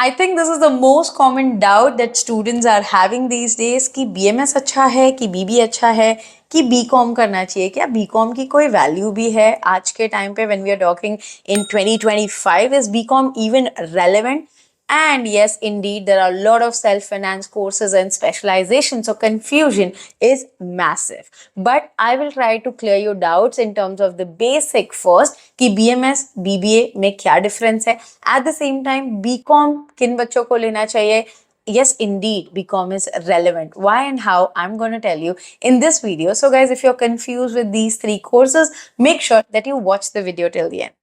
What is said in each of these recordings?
I think this is the most common doubt that students are having these days कि BMS अच्छा है कि BBA अच्छा है कि बीकॉम करना चाहिए। क्या बीकॉम की कोई वैल्यू भी है आज के टाइम पे when we are talking in 2025? Is BCom even relevant? And yes, indeed, there are a lot of self-finance courses and specialization, so confusion is massive. But I will try to clear your doubts in terms of the basic first कि BMS, BBA में क्या difference है. At the same time, BCom किन बच्चों को लेना चाहिए? Yes, indeed, BCom is relevant. Why and how? I'm going to tell you in this video. So guys, if you're confused with these three courses, make sure that you watch the video till the end.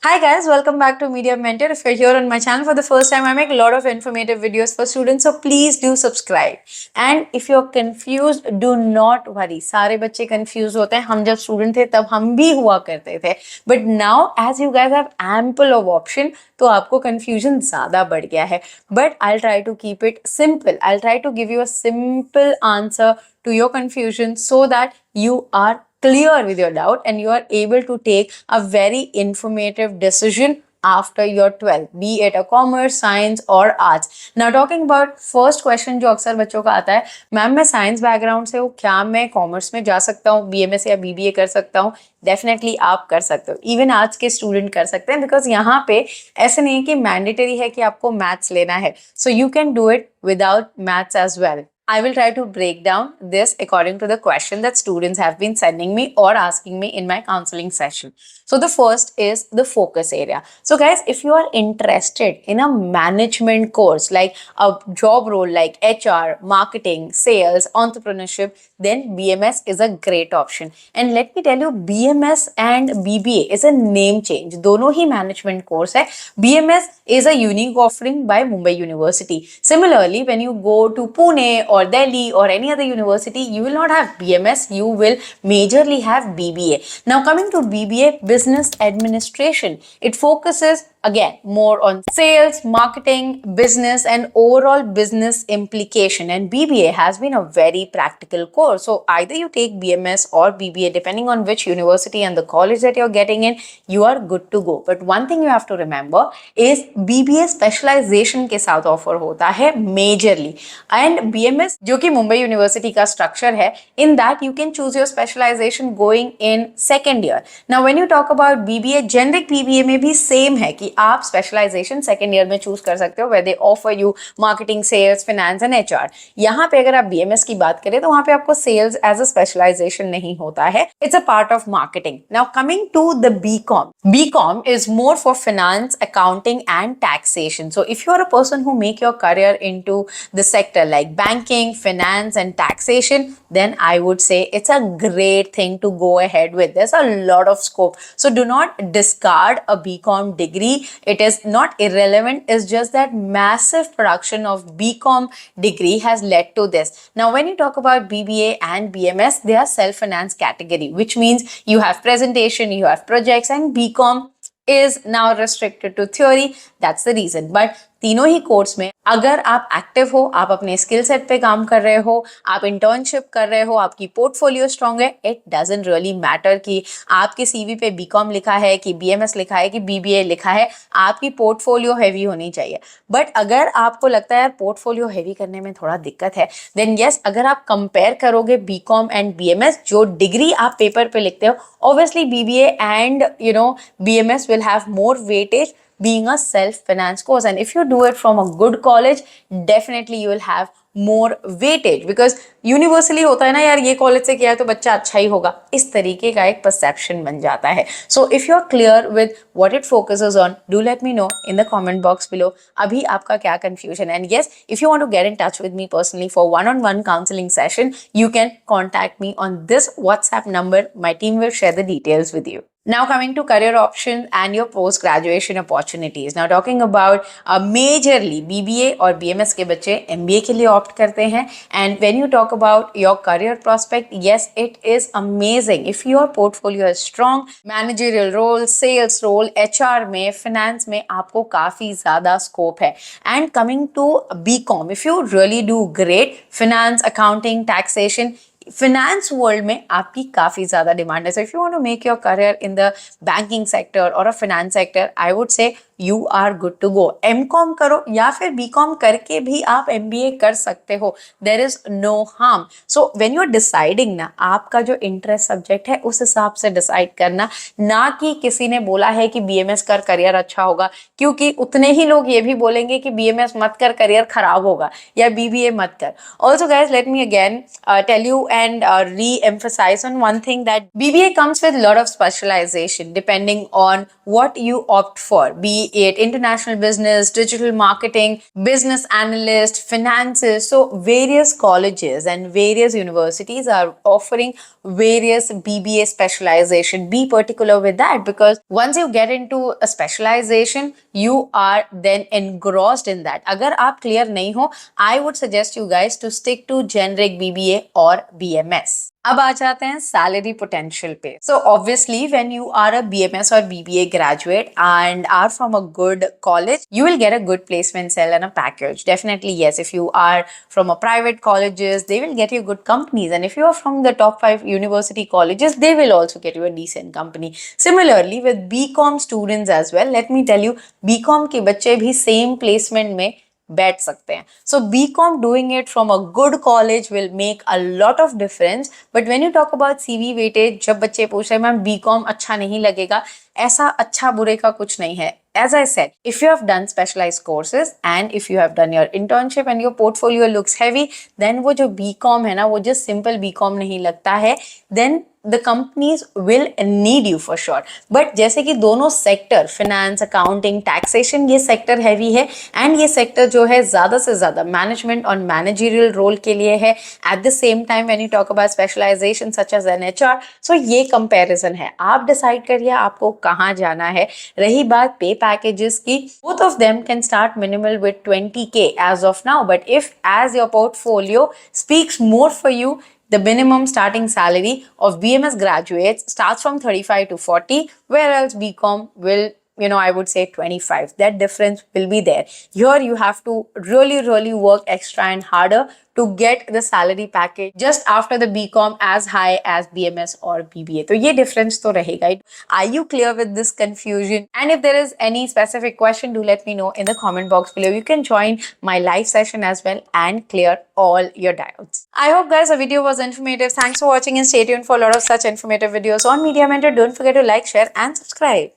Hi guys, welcome back to Media Mentor. If you're here on my channel for the first time, I make a lot of informative videos for students, so please do subscribe. And if you're confused, do not worry. सारे बच्चे confused होते हैं. हम जब student थे तब हम भी हुआ करते थे. But now, as you guys have ample of option, तो आपको confusion ज़्यादा बढ़ गया है. But I'll try to keep it simple. I'll try to give you a simple answer to your confusion so that you are clear with your doubt and you are able to take a very informative decision after your 12th, be it a commerce, science or arts. Now talking about first question जो अक्सर बच्चों का आता है, ma'am मैं science background से हूँ, क्या मैं कॉमर्स में जा सकता हूँ, बीएमएस या बीबीए कर सकता हूँ? डेफिनेटली आप कर सकते हो, इवन आज के स्टूडेंट कर सकते हैं, बिकॉज यहाँ पे ऐसे नहीं है कि मैंडेटरी है कि आपको मैथ्स लेना है, so you can do it without maths as well. I will try to break down this according to the question that students have been sending me or asking me in my counseling session. So the first is the focus area. So guys, if you are interested in a management course, like a job role like HR, marketing, sales, entrepreneurship, then BMS is a great option. And let me tell you, BMS and BBA is a name change. दोनों ही management course है. BMS is a unique offering by Mumbai University. Similarly, when you go to Pune or Delhi or any other university, you will not have BMS, you will majorly have BBA. Now coming to BBA, Business Administration, it focuses again more on sales, marketing, business and overall business implication, and BBA has been a very practical course. So either you take BMS or BBA depending on which university and the college that you're getting in, you are good to go. But one thing you have to remember is BBA specialization के साथ offer होता है majorly, and BMS जो कि Mumbai university का structure है, in that you can choose your specialization going in second year. Now when you talk about BBA, generic BBA में भी same है कि आप स्पेशलाइजेशन सेकेंड ईयर में चूज कर सकते हो, where they offer you marketing, sales, finance and HR. यहाँ पे अगर आप BMS की बात करें तो वहाँ पे आपको sales as a specialization नहीं होता है, it's a part of marketing. Now coming to the BCom, BCom is more for finance, accounting and taxation. So if you are a person who make your career into the sector like banking, finance and taxation, then I would say it's a great thing to go ahead with. There's a lot of scope, so do not discard a BCom degree. It is not irrelevant, it's just that massive production of BCom degree has led to this. Now when you talk about BBA and BMS, they are self-finance category, which means you have presentation, you have projects, and BCom is now restricted to theory. That's the reason. But तीनों ही course में अगर आप active हो, आप अपने skill set पे काम कर रहे हो, आप इंटर्नशिप कर रहे हो, आपकी पोर्टफोलियो स्ट्रांग है, इट डजंट रियली मैटर कि आपके सीवी पे बीकॉम लिखा है कि बीएमएस लिखा है कि बीबीए लिखा है, आपकी पोर्टफोलियो हैवी होनी चाहिए. बट अगर आपको लगता है यार पोर्टफोलियो हैवी करने में थोड़ा दिक्कत है, देन यस, अगर आप कंपेयर करोगे बीकॉम एंड बीएमएस, जो डिग्री आप पेपर पे लिखते हो, obviously BBA and BMS will have more weightage being a self-finance course, and if you do it from a good college, definitely you will have more weightage, because universally होता है ना यार, ये college से किया है तो बच्चा अच्छा ही होगा, इस तरीके का एक परसेप्शन बन जाता है. So if you are clear with what it focuses on, do let me know in the comment box below अभी आपका क्या कंफ्यूजन है. And yes, if you want to get in touch with me personally for one-on-one counseling session, you can contact me on this WhatsApp number. My team will share the details with you. Now coming to career options and your post-graduation opportunities. Now talking about majorly BBA और BMS के बच्चे MBA के लिए opt करते हैं. And when you talk about your career prospect, yes, it is amazing. If your portfolio is strong, managerial role, sales role, HR में, finance में आपको काफ़ी ज़्यादा scope है. And coming to BCom, if you really do great, finance, accounting, taxation, finance world में आपकी काफी ज्यादा डिमांड है. So if you want to make your career in the banking sector or a finance sector, I would say you are good to go. M.Com करो या फिर B.Com करके भी आप MBA कर सकते हो. There is no harm. So when you are deciding ना, आपका जो interest subject है उस हिसाब से decide करना, ना कि किसी ने बोला है कि BMS कर करियर अच्छा होगा, क्योंकि उतने ही लोग ये भी बोलेंगे कि BMS मत कर करियर खराब होगा या BBA मत कर. Also guys, let me again tell you and re-emphasize on one thing, that BBA comes with a lot of specialization depending on what you opt for, be it international business, digital marketing, business analyst, finances. So various colleges and various universities are offering various BBA specialization. Be particular with that, because once you get into a specialization, you are then engrossed in that. अगर आप clear नहीं हो, I would suggest you guys to stick to generic BBA or BMS. अब आ जाते हैं salary potential पे. So obviously when you are a BMS or BBA graduate and are from a good college, you will get a good placement cell and a package. Definitely yes. If you are from a private colleges, they will get you good companies, and if you are from the top 5 university colleges, they will also get you a decent company. Similarly with BCom students as well, let me tell you, BCom के बच्चे भी same placement में बैठ सकते हैं. So BCom doing it from a good college will make a lot of difference. But when you talk about CV weightage, जब बच्चे पूछ रहे हैं मैम BCom अच्छा नहीं लगेगा, ऐसा अच्छा बुरे का कुछ नहीं है. As I said, if you have done specialized courses and if you have done your internship and your portfolio looks heavy, then वो जो BCom है ना, वो just simple BCom नहीं लगता है. Then the companies will need you for sure. But जैसे कि दोनों सेक्टर, finance, accounting, taxation, ये सेक्टर हैवी है एंड ये सेक्टर जो है ज़्यादा से ज़्यादा मैनेजमेंट और मैनेजरियल रोल के लिए है. At the same time when you talk about specialization such as an HR, so ये कंपैरिजन है. आप डिसाइड करिए आपको कहाँ जाना है. रही बात पे पैकेजेस की, both of them can start minimal with 20K as of now, but if as your portfolio speaks more for you, the minimum starting salary of BMS graduates starts from 35 to 40, whereas BCom will, I would say 25. That difference will be there. Here you have to really work extra and harder to get the salary package just after the BCom as high as BMS or BBA. तो ये difference तो रहेगा ही. Are you clear with this confusion? And if there is any specific question, do let me know in the comment box below. You can join my live session as well and clear all your doubts. I hope guys the video was informative. Thanks for watching and stay tuned for a lot of such informative videos on Media Mentor. Don't forget to like, share and subscribe.